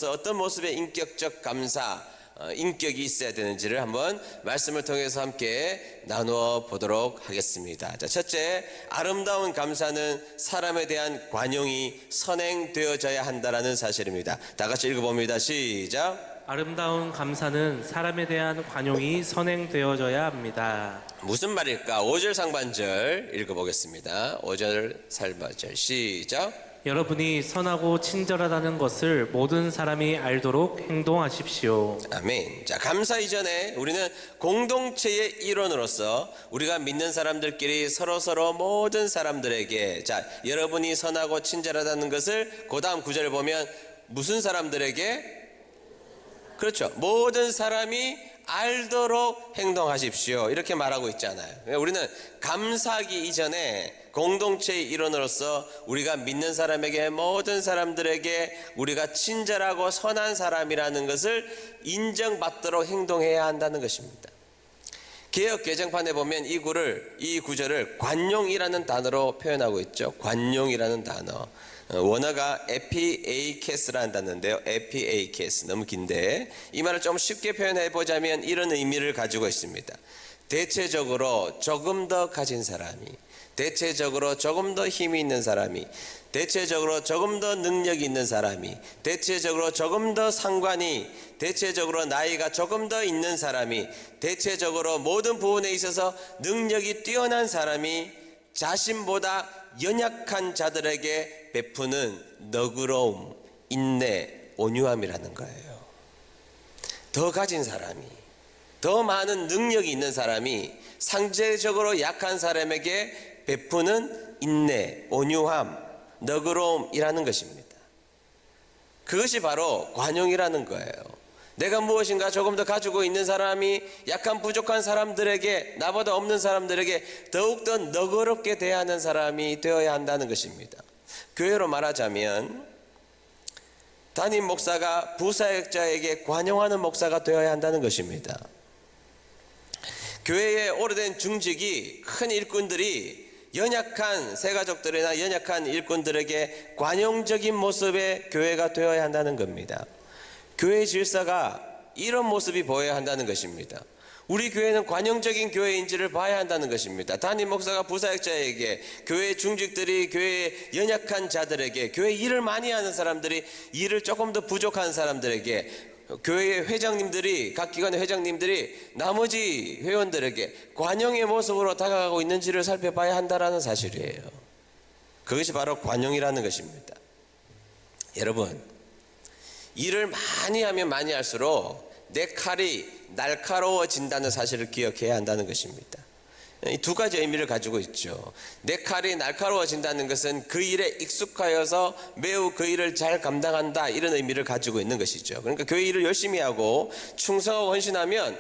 어떤 모습의 인격적 감사, 인격이 있어야 되는지를 한번 말씀을 통해서 함께 나누어 보도록 하겠습니다. 자, 첫째, 아름다운 감사는 사람에 대한 관용이 선행되어져야 한다는 사실입니다. 다 같이 읽어봅니다. 시작. 아름다운 감사는 사람에 대한 관용이 선행되어져야 합니다. 무슨 말일까? 5절 상반절 읽어보겠습니다. 5절 상반절 시작. 여러분이 선하고 친절하다는 것을 모든 사람이 알도록 행동하십시오. 아멘. 자, 감사 이전에 우리는 공동체의 일원으로서 우리가 믿는 사람들끼리 서로 모든 사람들에게, 자, 여러분이 선하고 친절하다는 것을 그 다음 구절을 보면 무슨 사람들에게? 그렇죠. 모든 사람이 알도록 행동하십시오. 이렇게 말하고 있잖아요. 우리는 감사하기 이전에 공동체의 일원으로서 우리가 믿는 사람에게, 모든 사람들에게 우리가 친절하고 선한 사람이라는 것을 인정받도록 행동해야 한다는 것입니다. 개역 개정판에 보면 이 구절을 관용이라는 단어로 표현하고 있죠. 관용이라는 단어. 원어가 에피에이케스라는 단어인데요. 에피에이케스, 너무 긴데 이 말을 좀 쉽게 표현해 보자면 이런 의미를 가지고 있습니다. 대체적으로 조금 더 가진 사람이, 대체적으로 조금 더 힘이 있는 사람이, 대체적으로 조금 더 능력이 있는 사람이, 대체적으로 조금 더 상관이, 대체적으로 나이가 조금 더 있는 사람이, 대체적으로 모든 부분에 있어서 능력이 뛰어난 사람이 자신보다 연약한 자들에게 베푸는 너그러움, 인내, 온유함이라는 거예요. 더 가진 사람이, 더 많은 능력이 있는 사람이 상대적으로 약한 사람에게 베푸는 인내, 온유함, 너그러움이라는 것입니다. 그것이 바로 관용이라는 거예요. 내가 무엇인가 조금 더 가지고 있는 사람이 약한 부족한 사람들에게, 나보다 없는 사람들에게 더욱더 너그럽게 대하는 사람이 되어야 한다는 것입니다. 교회로 말하자면 담임 목사가 부사역자에게 관용하는 목사가 되어야 한다는 것입니다. 교회의 오래된 중직이, 큰 일꾼들이 연약한 새가족들이나 연약한 일꾼들에게 관용적인 모습의 교회가 되어야 한다는 겁니다. 교회의 질서가 이런 모습이 보여야 한다는 것입니다. 우리 교회는 관용적인 교회인지를 봐야 한다는 것입니다. 담임 목사가 부사역자에게, 교회 중직들이 교회의 연약한 자들에게, 교회 일을 많이 하는 사람들이 일을 조금 더 부족한 사람들에게, 교회의 회장님들이, 각 기관의 회장님들이 나머지 회원들에게 관용의 모습으로 다가가고 있는지를 살펴봐야 한다는 사실이에요. 그것이 바로 관용이라는 것입니다. 여러분, 일을 많이 하면 많이 할수록 내 칼이 날카로워진다는 사실을 기억해야 한다는 것입니다. 이 두 가지 의미를 가지고 있죠. 내 칼이 날카로워진다는 것은 그 일에 익숙하여서 매우 그 일을 잘 감당한다, 이런 의미를 가지고 있는 것이죠. 그러니까 교회 일을 열심히 하고 충성하고 헌신하면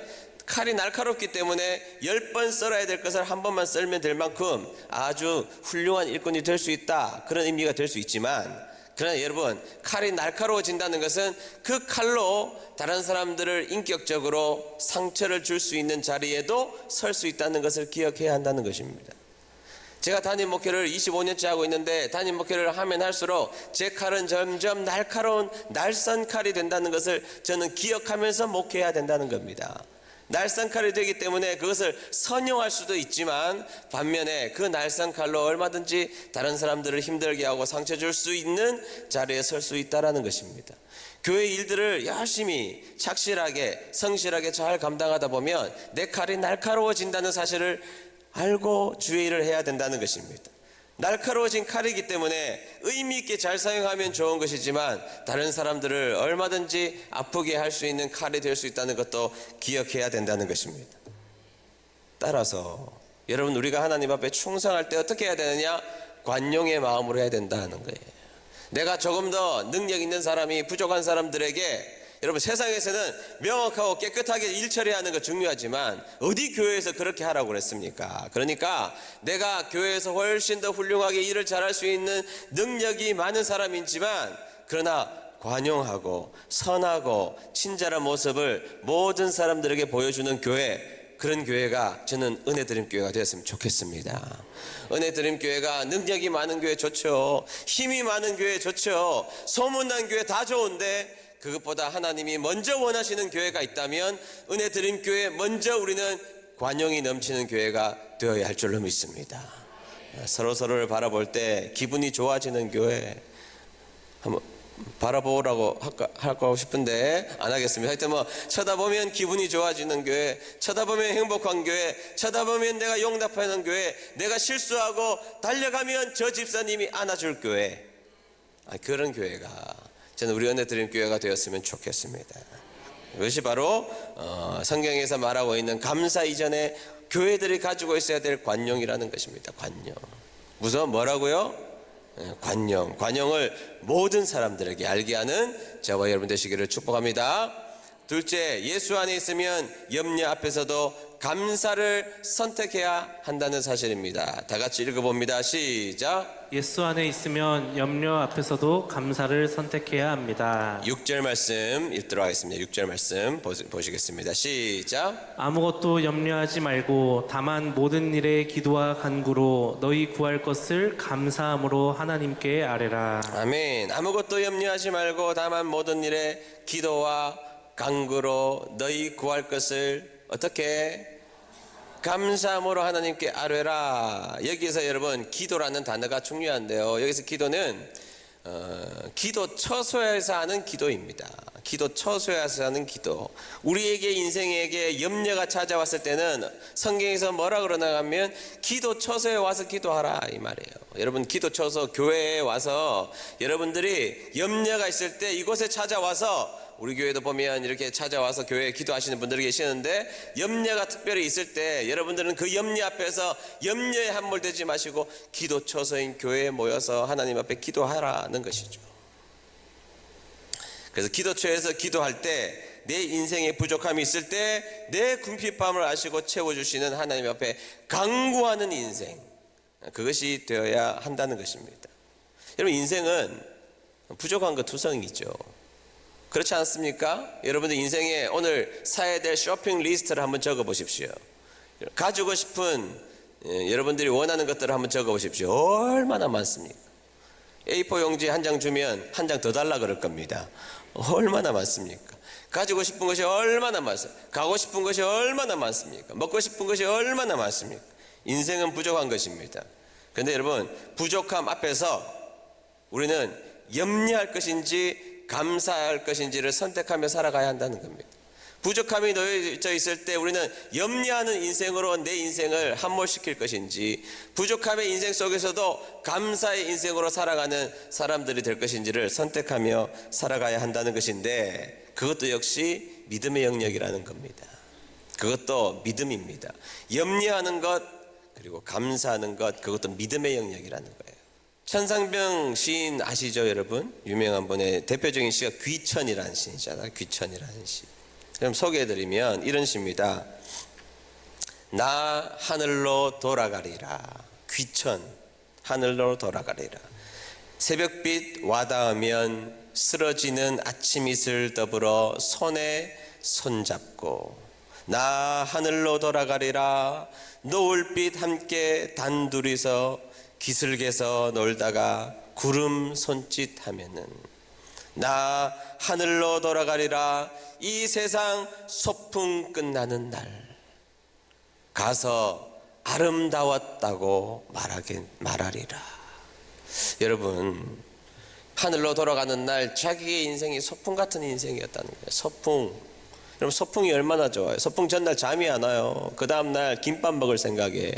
칼이 날카롭기 때문에 10번 썰어야 될 것을 한 번만 썰면 될 만큼 아주 훌륭한 일꾼이 될 수 있다, 그런 의미가 될 수 있지만, 그러나 여러분, 칼이 날카로워진다는 것은 그 칼로 다른 사람들을 인격적으로 상처를 줄 수 있는 자리에도 설 수 있다는 것을 기억해야 한다는 것입니다. 제가 담임 목회를 25년째 하고 있는데 담임 목회를 하면 할수록 제 칼은 점점 날카로운 날선 칼이 된다는 것을 저는 기억하면서 목회해야 된다는 겁니다. 날선 칼이 되기 때문에 그것을 선용할 수도 있지만, 반면에 그 날선 칼로 얼마든지 다른 사람들을 힘들게 하고 상처 줄 수 있는 자리에 설 수 있다는 것입니다. 교회 일들을 열심히 착실하게 성실하게 잘 감당하다 보면 내 칼이 날카로워진다는 사실을 알고 주의 일을 해야 된다는 것입니다. 날카로워진 칼이기 때문에 의미 있게 잘 사용하면 좋은 것이지만 다른 사람들을 얼마든지 아프게 할 수 있는 칼이 될 수 있다는 것도 기억해야 된다는 것입니다. 따라서 여러분, 우리가 하나님 앞에 충성할 때 어떻게 해야 되느냐? 관용의 마음으로 해야 된다는 거예요. 내가 조금 더 능력 있는 사람이 부족한 사람들에게, 여러분, 세상에서는 명확하고 깨끗하게 일 처리하는 거 중요하지만 어디 교회에서 그렇게 하라고 그랬습니까? 그러니까 내가 교회에서 훨씬 더 훌륭하게 일을 잘할 수 있는 능력이 많은 사람이지만, 그러나 관용하고 선하고 친절한 모습을 모든 사람들에게 보여주는 교회, 그런 교회가 저는 은혜드림교회가 되었으면 좋겠습니다. 은혜드림교회가 능력이 많은 교회 좋죠. 힘이 많은 교회 좋죠. 소문난 교회 다 좋은데 그것보다 하나님이 먼저 원하시는 교회가 있다면 은혜 드림 교회 먼저 우리는 관용이 넘치는 교회가 되어야 할 줄로 믿습니다. 서로서로를 바라볼 때 기분이 좋아지는 교회 한번 바라보라고 하고 싶은데 안 하겠습니다. 하여튼 뭐 쳐다보면 기분이 좋아지는 교회, 쳐다보면 행복한 교회, 쳐다보면 내가 용납하는 교회, 내가 실수하고 달려가면 저 집사님이 안아줄 교회, 그런 교회가 저는 우리 은혜드림 교회가 되었으면 좋겠습니다. 이것이 바로 성경에서 말하고 있는 감사 이전에 교회들이 가지고 있어야 될 관용이라는 것입니다. 관용. 무슨 뭐라고요? 관용을 모든 사람들에게 알게 하는 저와 여러분 되시기를 축복합니다. 둘째, 예수 안에 있으면 염려 앞에서도 감사를 선택해야 한다는 사실입니다. 다 같이 읽어봅니다. 시작. 예수 안에 있으면 염려 앞에서도 감사를 선택해야 합니다. 6절 말씀 읽도록 하겠습니다. 6절 말씀 보시겠습니다. 시작. 아무것도 염려하지 말고 다만 모든 일에 기도와 간구로 너희 구할 것을 감사함으로 하나님께 아뢰라. 아멘. 아무것도 염려하지 말고 다만 모든 일에 기도와 간구로 너희 구할 것을 어떻게? 감사함으로 하나님께 아뢰라. 여기서 여러분 기도라는 단어가 중요한데요. 여기서 기도는 기도 처소에서 하는 기도입니다. 기도 처소에서 하는 기도. 우리에게 인생에게 염려가 찾아왔을 때는 성경에서 뭐라 그러나 하면 기도 처소에 와서 기도하라 이 말이에요. 여러분 기도 처소 교회에 와서 여러분들이 염려가 있을 때 이곳에 찾아와서 우리 교회도 보면 이렇게 찾아와서 교회에 기도하시는 분들이 계시는데 염려가 특별히 있을 때 여러분들은 그 염려 앞에서 염려에 함몰되지 마시고 기도 처소인 교회에 모여서 하나님 앞에 기도하라는 것이죠. 그래서 기도처에서 기도할 때 내 인생에 부족함이 있을 때 내 궁핍함을 아시고 채워주시는 하나님 앞에 간구하는 인생, 그것이 되어야 한다는 것입니다. 여러분 인생은 부족한 것 투성이죠. 그렇지 않습니까? 여러분들 인생에 오늘 사야 될 쇼핑 리스트를 한번 적어 보십시오. 가지고 싶은 여러분들이 원하는 것들을 한번 적어 보십시오. 얼마나 많습니까? A4 용지 한 장 주면 한 장 더 달라 그럴 겁니다. 얼마나 많습니까? 가지고 싶은 것이 얼마나 많습니까? 가고 싶은 것이 얼마나 많습니까? 먹고 싶은 것이 얼마나 많습니까? 인생은 부족한 것입니다. 그런데 여러분 부족함 앞에서 우리는 염려할 것인지 감사할 것인지를 선택하며 살아가야 한다는 겁니다. 부족함이 놓여져 있을 때 우리는 염려하는 인생으로 내 인생을 함몰시킬 것인지 부족함의 인생 속에서도 감사의 인생으로 살아가는 사람들이 될 것인지를 선택하며 살아가야 한다는 것인데 그것도 역시 믿음의 영역이라는 겁니다. 그것도 믿음입니다. 염려하는 것 그리고 감사하는 것 그것도 믿음의 영역이라는 거예요. 천상병 시인 아시죠 여러분? 유명한 분의 대표적인 시가 귀천이라는 시잖아요. 귀천이라는 시. 그럼 소개해드리면 이런 시입니다. 나 하늘로 돌아가리라. 귀천 하늘로 돌아가리라. 새벽빛 와닿으면 쓰러지는 아침이슬 더불어 손에 손잡고 나 하늘로 돌아가리라. 노을빛 함께 단둘이서 기슭에서 놀다가 구름 손짓하면은 나 하늘로 돌아가리라. 이 세상 소풍 끝나는 날 가서 아름다웠다고 말하리라. 여러분 하늘로 돌아가는 날 자기의 인생이 소풍 같은 인생이었다는 거예요. 소풍. 여러분 소풍이 얼마나 좋아요. 소풍 전날 잠이 안 와요. 그 다음날 김밥 먹을 생각에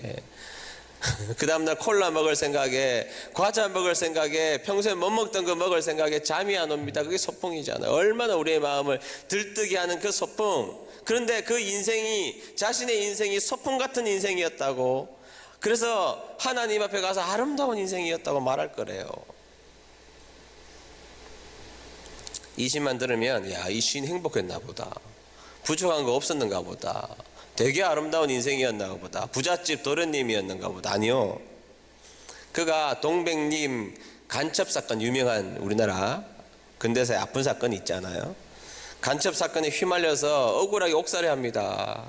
그 다음날 콜라 먹을 생각에 과자 먹을 생각에 평소에 못 먹던 거 먹을 생각에 잠이 안 옵니다. 그게 소풍이잖아요. 얼마나 우리의 마음을 들뜨게 하는 그 소풍. 그런데 그 인생이 자신의 인생이 소풍 같은 인생이었다고 그래서 하나님 앞에 가서 아름다운 인생이었다고 말할 거래요. 이 시만 들으면 야, 이 시인 행복했나 보다. 부족한 거 없었는가 보다. 되게 아름다운 인생이었나 보다. 부잣집 도련님이었는가 보다. 아니요. 그가 동백님 간첩사건 유명한 우리나라 근대사의 아픈 사건이 있잖아요. 간첩사건에 휘말려서 억울하게 옥살이합니다.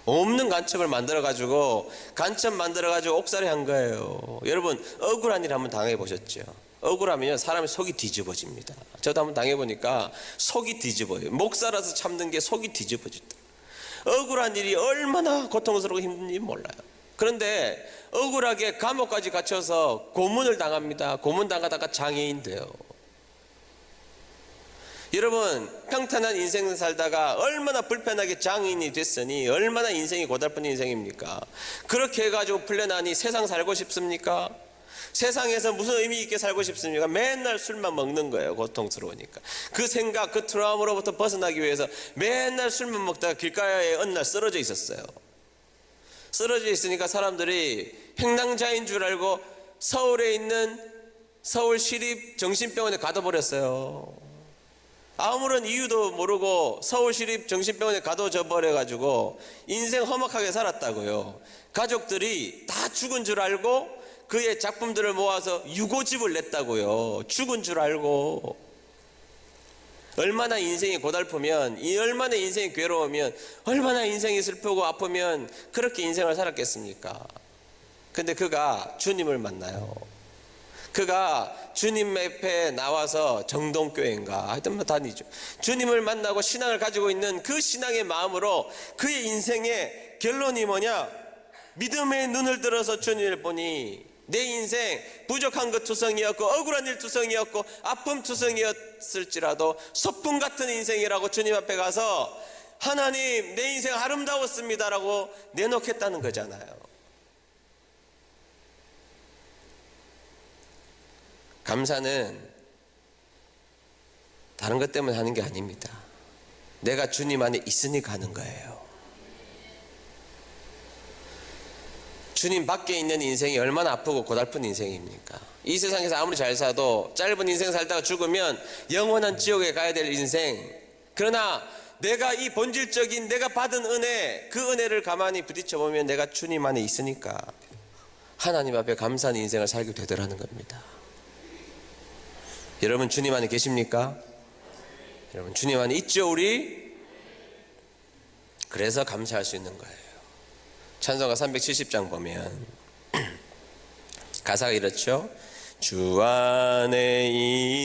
없는 간첩을 만들어가지고 간첩 만들어가지고 옥살이한 거예요. 여러분 억울한 일 한번 당해 보셨죠? 억울하면요 사람의 속이 뒤집어집니다. 저도 한번 당해보니까 속이 뒤집어요. 목살아서 참는 게 속이 뒤집어진다. 억울한 일이 얼마나 고통스럽고 힘든지 몰라요. 그런데 억울하게 감옥까지 갇혀서 고문을 당합니다. 고문 당하다가 장애인 돼요. 여러분 평탄한 인생을 살다가 얼마나 불편하게 장애인이 됐으니 얼마나 인생이 고달픈 인생입니까? 그렇게 해가지고 풀려나니 세상 살고 싶습니까? 세상에서 무슨 의미 있게 살고 싶습니까? 맨날 술만 먹는 거예요. 고통스러우니까. 그 생각, 그 트라우마로부터 벗어나기 위해서 맨날 술만 먹다가 길가에 어느 날 쓰러져 있었어요. 쓰러져 있으니까 사람들이 행랑자인 줄 알고 서울에 있는 서울시립 정신병원에 가둬버렸어요. 아무런 이유도 모르고 서울시립 정신병원에 가둬져 버려가지고 인생 험악하게 살았다고요. 가족들이 다 죽은 줄 알고 그의 작품들을 모아서 유고집을 냈다고요. 죽은 줄 알고. 얼마나 인생이 고달프면, 얼마나 인생이 괴로우면, 얼마나 인생이 슬프고 아프면 그렇게 인생을 살았겠습니까? 근데 그가 주님을 만나요. 그가 주님 앞에 나와서 정동교회인가 하여튼 뭐 다니죠. 주님을 만나고 신앙을 가지고 있는 그 신앙의 마음으로 그의 인생의 결론이 뭐냐? 믿음의 눈을 들어서 주님을 보니 내 인생 부족한 것 투성이었고 억울한 일 투성이었고 아픔 투성이었을지라도 소풍 같은 인생이라고 주님 앞에 가서 하나님 내 인생 아름다웠습니다라고 내놓겠다는 거잖아요. 감사는 다른 것 때문에 하는 게 아닙니다. 내가 주님 안에 있으니까 하는 거예요. 주님 밖에 있는 인생이 얼마나 아프고 고달픈 인생입니까? 이 세상에서 아무리 잘 살아도 짧은 인생 살다가 죽으면 영원한 지옥에 가야 될 인생. 그러나 내가 이 본질적인 내가 받은 은혜, 그 은혜를 가만히 부딪혀보면 내가 주님 안에 있으니까 하나님 앞에 감사한 인생을 살게 되더라는 겁니다. 여러분 주님 안에 계십니까? 여러분 주님 안에 있죠 우리? 그래서 감사할 수 있는 거예요. 찬송가 370장 보면 가사가 이렇죠. 주 안에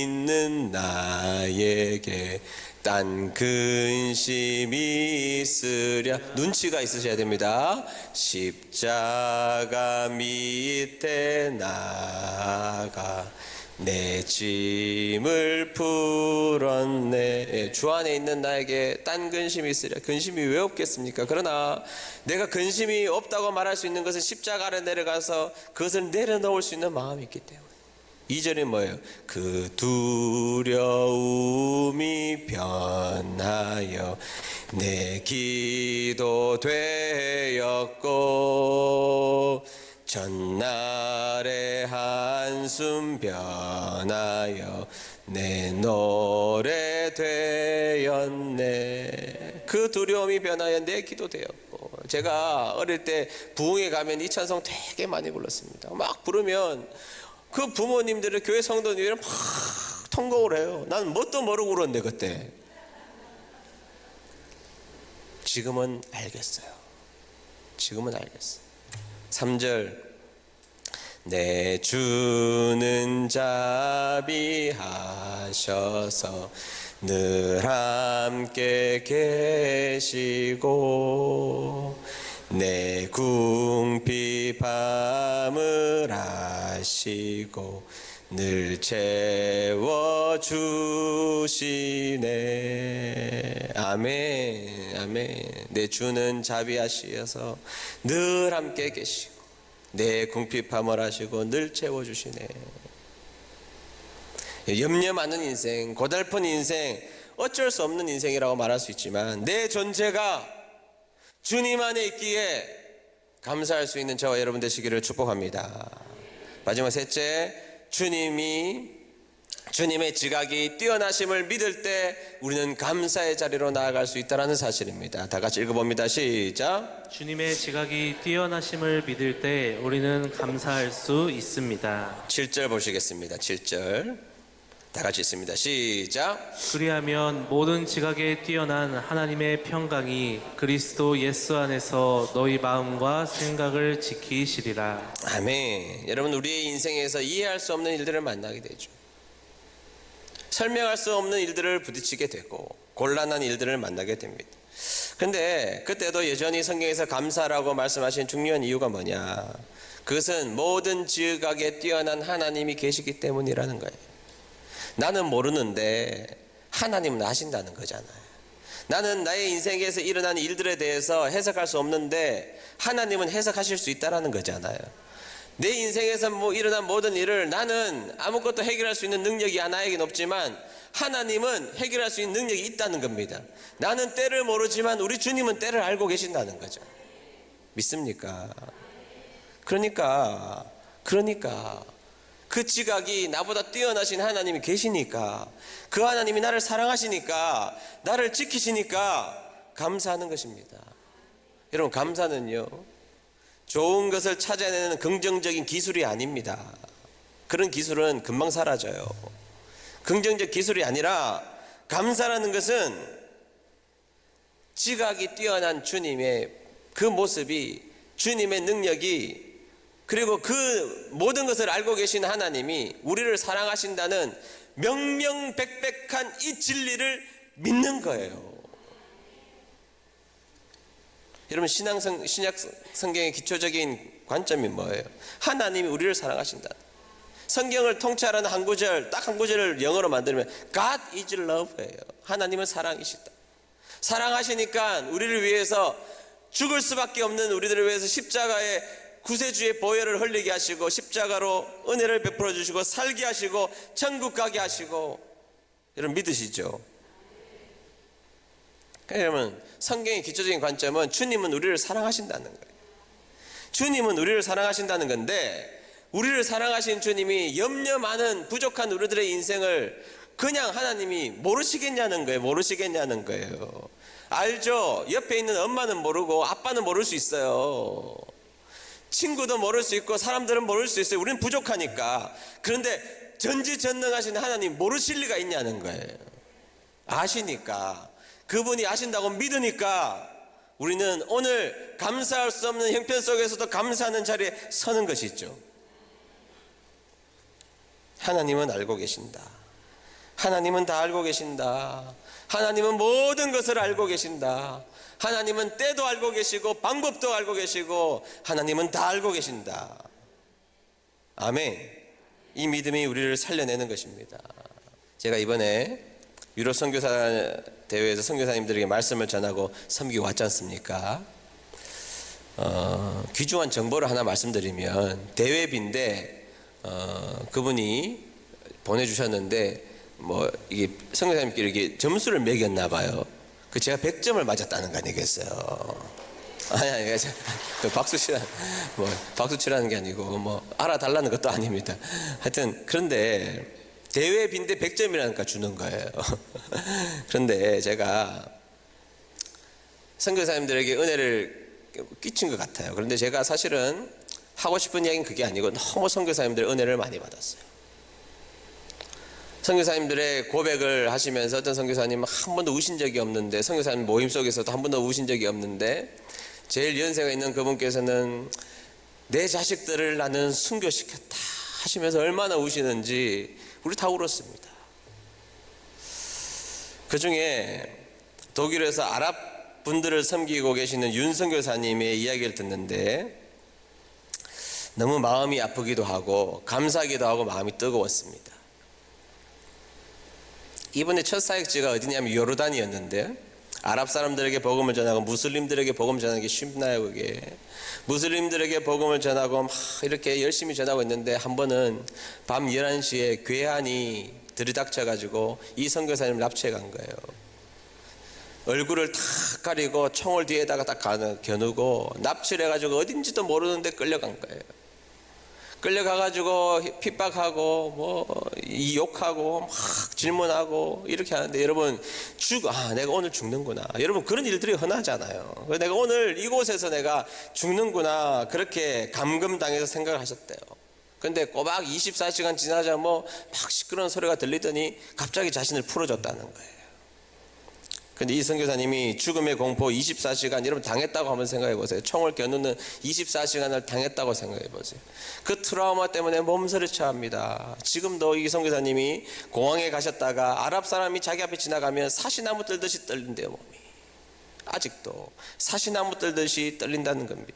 있는 나에게 딴 근심이 있으랴. 눈치가 있으셔야 됩니다. 십자가 밑에 나가 내 짐을 풀었네. 주 안에 있는 나에게 딴 근심이 있으랴. 근심이 왜 없겠습니까? 그러나 내가 근심이 없다고 말할 수 있는 것은 십자가 아래 내려가서 그것을 내려놓을 수 있는 마음이 있기 때문에. 2절이 뭐예요? 그 두려움이 변하여 내 기도 되었고 전날의 한숨 변하여 내 노래 되었네. 그 두려움이 변하여 내 기도 되었고. 제가 어릴 때 부흥회 가면 이 찬송 되게 많이 불렀습니다. 막 부르면 그 부모님들은 교회 성도님들은 막 통곡을 해요. 난 뭣도 모르고 울었는데 그때. 지금은 알겠어요. 지금은 알겠어요. 3절 내 주는 자비하셔서 늘 함께 계시고 내 궁핍함을 아시고 늘 채워주시네. 아멘. 아멘. 내 주는 자비하시어서 늘 함께 계시고 내 궁핍함을 아시고 늘 채워주시네. 염려 많은 인생, 고달픈 인생, 어쩔 수 없는 인생이라고 말할 수 있지만 내 존재가 주님 안에 있기에 감사할 수 있는 저와 여러분 되시기를 축복합니다. 마지막 셋째, 주님의 지각이 뛰어나심을 믿을 때 우리는 감사의 자리로 나아갈 수 있다는 사실입니다. 다 같이 읽어봅니다. 시작. 주님의 지각이 뛰어나심을 믿을 때 우리는 감사할 수 있습니다. 7절 보시겠습니다. 7절. 다 같이 있습니다. 시작. 그리하면 모든 지각에 뛰어난 하나님의 평강이 그리스도 예수 안에서 너희 마음과 생각을 지키시리라. 아멘. 여러분, 우리의 인생에서 이해할 수 없는 일들을 만나게 되죠. 설명할 수 없는 일들을 부딪히게 되고 곤란한 일들을 만나게 됩니다. 근데 그때도 여전히 성경에서 감사라고 말씀하신 중요한 이유가 뭐냐? 그것은 모든 지각에 뛰어난 하나님이 계시기 때문이라는 거예요. 나는 모르는데 하나님은 아신다는 거잖아요. 나는 나의 인생에서 일어난 일들에 대해서 해석할 수 없는데 하나님은 해석하실 수 있다는 거잖아요. 내 인생에서 일어난 모든 일을 나는 아무것도 해결할 수 있는 능력이 나에겐 없지만 하나님은 해결할 수 있는 능력이 있다는 겁니다. 나는 때를 모르지만 우리 주님은 때를 알고 계신다는 거죠. 믿습니까? 그러니까 그 지각이 나보다 뛰어나신 하나님이 계시니까, 그 하나님이 나를 사랑하시니까, 나를 지키시니까 감사하는 것입니다. 여러분, 감사는요, 좋은 것을 찾아내는 긍정적인 기술이 아닙니다. 그런 기술은 금방 사라져요. 긍정적 기술이 아니라 감사라는 것은 지각이 뛰어난 주님의 그 모습이, 주님의 능력이, 그리고 그 모든 것을 알고 계신 하나님이 우리를 사랑하신다는 명명백백한 이 진리를 믿는 거예요. 여러분, 신약 성경의 기초적인 관점이 뭐예요? 하나님이 우리를 사랑하신다. 성경을 통찰하는 한 구절, 딱 한 구절을 영어로 만들면 God is love예요. 하나님은 사랑이시다. 사랑하시니까 우리를 위해서 죽을 수밖에 없는 우리들을 위해서 십자가에 구세주의 보혈을 흘리게 하시고 십자가로 은혜를 베풀어 주시고 살게 하시고 천국 가게 하시고. 여러분, 믿으시죠? 여러분, 성경의 기초적인 관점은 주님은 우리를 사랑하신다는 거예요. 주님은 우리를 사랑하신다는 건데, 우리를 사랑하신 주님이 염려 많은 부족한 우리들의 인생을 그냥 하나님이 모르시겠냐는 거예요. 알죠? 옆에 있는 엄마는 모르고 아빠는 모를 수 있어요. 친구도 모를 수 있고 사람들은 모를 수 있어요. 우리는 부족하니까. 그런데 전지전능하신 하나님 모르실 리가 있냐는 거예요. 아시니까, 그분이 아신다고 믿으니까 우리는 오늘 감사할 수 없는 형편 속에서도 감사하는 자리에 서는 것이죠. 하나님은 알고 계신다. 하나님은 다 알고 계신다. 하나님은 모든 것을 알고 계신다. 하나님은 때도 알고 계시고 방법도 알고 계시고 하나님은 다 알고 계신다. 아멘. 이 믿음이 우리를 살려내는 것입니다. 제가 이번에 유럽 선교사 대회에서 선교사님들에게 말씀을 전하고 섬기고 왔지 않습니까? 귀중한 정보를 하나 말씀드리면, 대회비인데 그분이 보내주셨는데 이게 선교사님끼리 이게 점수를 매겼나 봐요. 그 제가 100점을 맞았다는 거 아니겠어요? 아니, 박수 치라는 게 아니고 알아달라는 것도 아닙니다. 하여튼 그런데 대회비인데 100점이라니까 주는 거예요. 그런데 제가 선교사님들에게 은혜를 끼친 것 같아요. 그런데 제가 사실은 하고 싶은 이야기는 그게 아니고 너무 선교사님들 은혜를 많이 받았어요. 선교사님들의 고백을 하시면서 어떤 선교사님은 한 번도 우신 적이 없는데, 선교사님 모임 속에서도 한 번도 우신 적이 없는데, 제일 연세가 있는 그분께서는 내 자식들을 나는 순교시켰다 하시면서 얼마나 우시는지 우리 다 울었습니다. 그 중에 독일에서 아랍 분들을 섬기고 계시는 윤 선교사님의 이야기를 듣는데 너무 마음이 아프기도 하고 감사하기도 하고 마음이 뜨거웠습니다. 이분의 첫 사역지가 어디냐면 요르단이었는데, 아랍 사람들에게 복음을 전하고 무슬림들에게 복음을 전하는 게 쉽나요? 그게 무슬림들에게 복음을 전하고 막 이렇게 열심히 전하고 있는데, 한 번은 밤 11시에 괴한이 들이닥쳐 가지고 이 선교사님을 납치해 간 거예요. 얼굴을 탁 가리고 총을 뒤에다가 딱 겨누고 납치를 해가지고 어딘지도 모르는데 끌려간 거예요. 끌려가가지고 핍박하고 욕하고 막 질문하고 이렇게 하는데, 여러분 내가 오늘 죽는구나. 여러분 그런 일들이 흔하잖아요. 내가 오늘 이곳에서 내가 죽는구나, 그렇게 감금당해서 생각을 하셨대요. 근데 꼬박 24시간 지나자 막 시끄러운 소리가 들리더니 갑자기 자신을 풀어줬다는 거예요. 근데 이 선교사님이 죽음의 공포 24시간, 여러분 당했다고 한번 생각해 보세요. 총을 겨누는 24시간을 당했다고 생각해 보세요. 그 트라우마 때문에 몸서리 쳐합니다. 지금도 이 선교사님이 공항에 가셨다가 아랍 사람이 자기 앞에 지나가면 사시나무 떨듯이 떨린대요, 몸이. 아직도 사시나무 떨듯이 떨린다는 겁니다.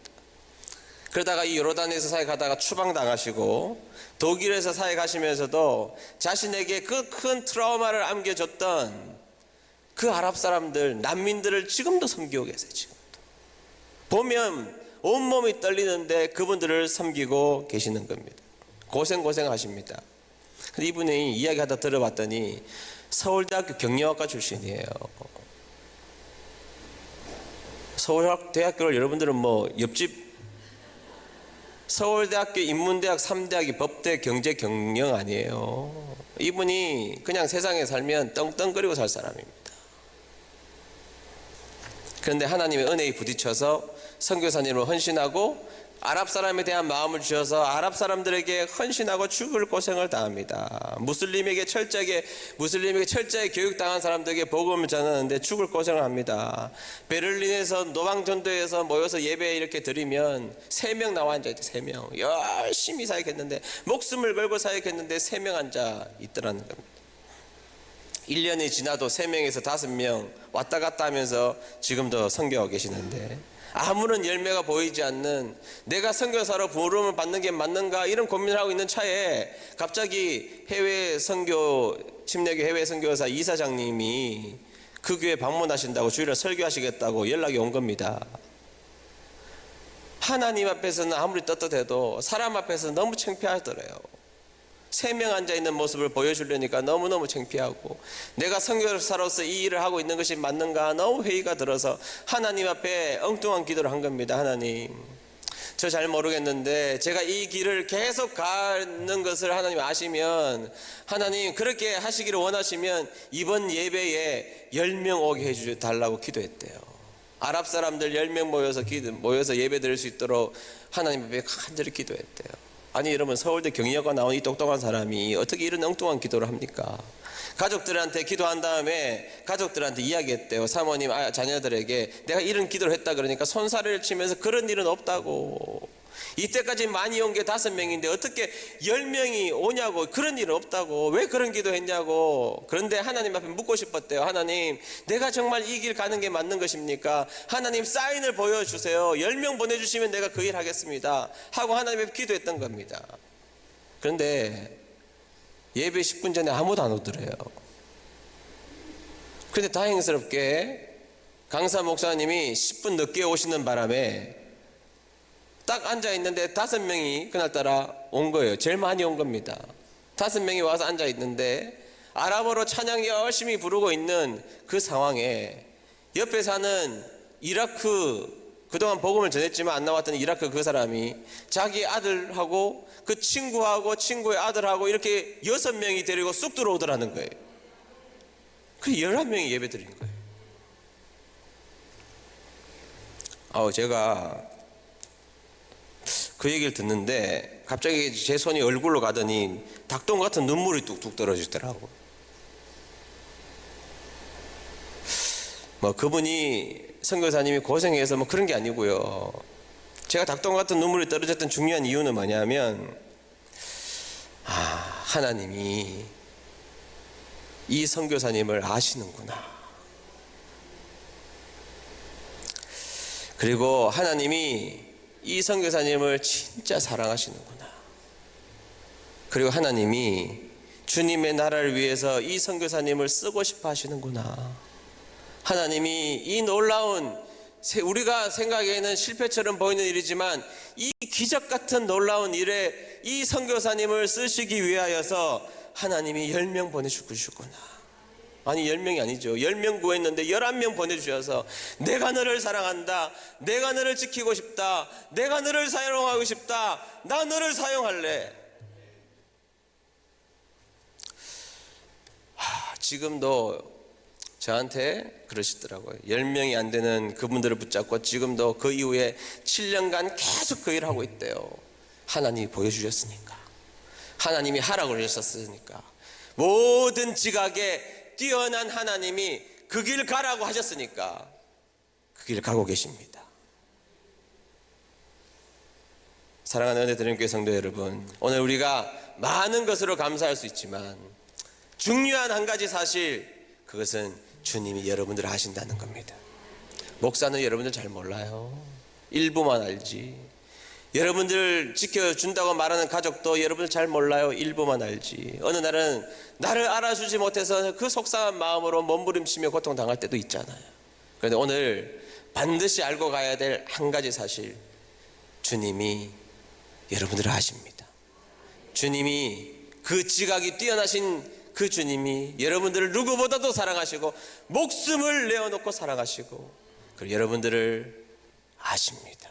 그러다가 이 요르단에서 사역하다가 추방당하시고 독일에서 사역하시면서도 자신에게 그 큰 트라우마를 안겨줬던 그 아랍 사람들, 난민들을 지금도 섬기고 계세요. 지금도 보면 온몸이 떨리는데 그분들을 섬기고 계시는 겁니다. 고생하십니다. 근데 이분이 이야기하다 들어봤더니 서울대학교 경영학과 출신이에요. 서울대학교를 여러분들은 뭐 옆집 서울대학교, 인문대학, 3대학이 법대, 경제, 경영 아니에요. 이분이 그냥 세상에 살면 떵떵거리고 살 사람입니다. 그런데 하나님의 은혜에 부딪혀서 선교사님으로 헌신하고 아랍 사람에 대한 마음을 주셔서 아랍 사람들에게 헌신하고 죽을 고생을 당합니다. 무슬림에게 철저하게 교육당한 사람들에게 복음을 전하는데 죽을 고생을 합니다. 베를린에서 노방전도에서 모여서 예배 이렇게 드리면 3명 나와 앉아있대. 3명 열심히 사역했는데, 목숨을 걸고 사역했는데 3명 앉아 있더라는 겁니다. 1년이 지나도 3명에서 5명 왔다 갔다 하면서 지금도 선교하고 계시는데, 아무런 열매가 보이지 않는, 내가 선교사로 부름을 받는 게 맞는가 이런 고민을 하고 있는 차에 갑자기 해외 선교 침례교 해외 선교사 이사장님이 그 교회 방문하신다고 주일에 설교하시겠다고 연락이 온 겁니다. 하나님 앞에서는 아무리 떳떳해도 사람 앞에서는 너무 창피하더래요. 3명 앉아있는 모습을 보여주려니까 너무너무 창피하고, 내가 선교사로서 이 일을 하고 있는 것이 맞는가 너무 회의가 들어서 하나님 앞에 엉뚱한 기도를 한 겁니다. 하나님, 저 잘 모르겠는데 제가 이 길을 계속 가는 것을 하나님 아시면, 하나님 그렇게 하시기를 원하시면 이번 예배에 10명 오게 해달라고 기도했대요. 아랍 사람들 10명 모여서 예배 드릴 수 있도록 하나님 앞에 간절히 기도했대요. 아니 여러분, 서울대 경영학과 나온 이 똑똑한 사람이 어떻게 이런 엉뚱한 기도를 합니까? 가족들한테 기도한 다음에 가족들한테 이야기했대요. 사모님, 자녀들에게 내가 이런 기도를 했다 그러니까 손사래를 치면서 그런 일은 없다고. 이때까지 많이 온 게 5명인데 어떻게 10명이 오냐고. 그런 일은 없다고. 왜 그런 기도했냐고. 그런데 하나님 앞에 묻고 싶었대요. 하나님, 내가 정말 이 길 가는 게 맞는 것입니까? 하나님, 사인을 보여주세요. 10명 보내주시면 내가 그 일 하겠습니다 하고 하나님 앞에 기도했던 겁니다. 그런데 예배 10분 전에 아무도 안 오더래요. 그런데 다행스럽게 강사 목사님이 10분 늦게 오시는 바람에 딱 앉아있는데 5명이 그날따라 온 거예요. 제일 많이 온 겁니다. 5명이 와서 앉아있는데 아랍어로 찬양 열심히 부르고 있는 그 상황에 옆에 사는 이라크, 그동안 복음을 전했지만 안 나왔던 이라크 그 사람이 자기 아들하고 그 친구하고 친구의 아들하고 이렇게 6명이 데리고 쑥 들어오더라는 거예요. 그 11명이 예배 드린 거예요. 제가 그 얘기를 듣는데 갑자기 제 손이 얼굴로 가더니 닭똥 같은 눈물이 뚝뚝 떨어지더라고. 그분이 선교사님이 고생해서 그런 게 아니고요. 제가 닭똥 같은 눈물이 떨어졌던 중요한 이유는 뭐냐면, 하나님이 이 선교사님을 아시는구나. 그리고 하나님이 이 선교사님을 진짜 사랑하시는구나. 그리고 하나님이 주님의 나라를 위해서 이 선교사님을 쓰고 싶어 하시는구나. 하나님이 이 놀라운, 우리가 생각에는 실패처럼 보이는 일이지만 이 기적 같은 놀라운 일에 이 선교사님을 쓰시기 위하여서 하나님이 10명 보내주셨구나. 아니 10명이 아니죠. 10명 구했는데 11명 보내주셔서 내가 너를 사랑한다, 내가 너를 지키고 싶다, 내가 너를 사용하고 싶다, 나 너를 사용할래. 지금도 저한테 그러시더라고요. 10명이 안 되는 그분들을 붙잡고 지금도 그 이후에 7년간 계속 그 일을 하고 있대요. 하나님이 보여주셨으니까. 하나님이 하라고 그러셨으니까, 모든 지각에 뛰어난 하나님이 그 길 가라고 하셨으니까 그 길 가고 계십니다. 사랑하는 은혜드리는 성도 여러분, 오늘 우리가 많은 것으로 감사할 수 있지만 중요한 한 가지 사실, 그것은 주님이 여러분들을 아신다는 겁니다. 목사는 여러분들 잘 몰라요. 일부만 알지. 여러분들 지켜준다고 말하는 가족도 여러분들 잘 몰라요. 일부만 알지. 어느 날은 나를 알아주지 못해서 그 속상한 마음으로 몸부림치며 고통당할 때도 있잖아요. 그런데 오늘 반드시 알고 가야 될 한 가지 사실, 주님이 여러분들을 아십니다. 주님이, 그 지각이 뛰어나신 그 주님이 여러분들을 누구보다도 사랑하시고 목숨을 내어놓고 사랑하시고, 그리고 여러분들을 아십니다.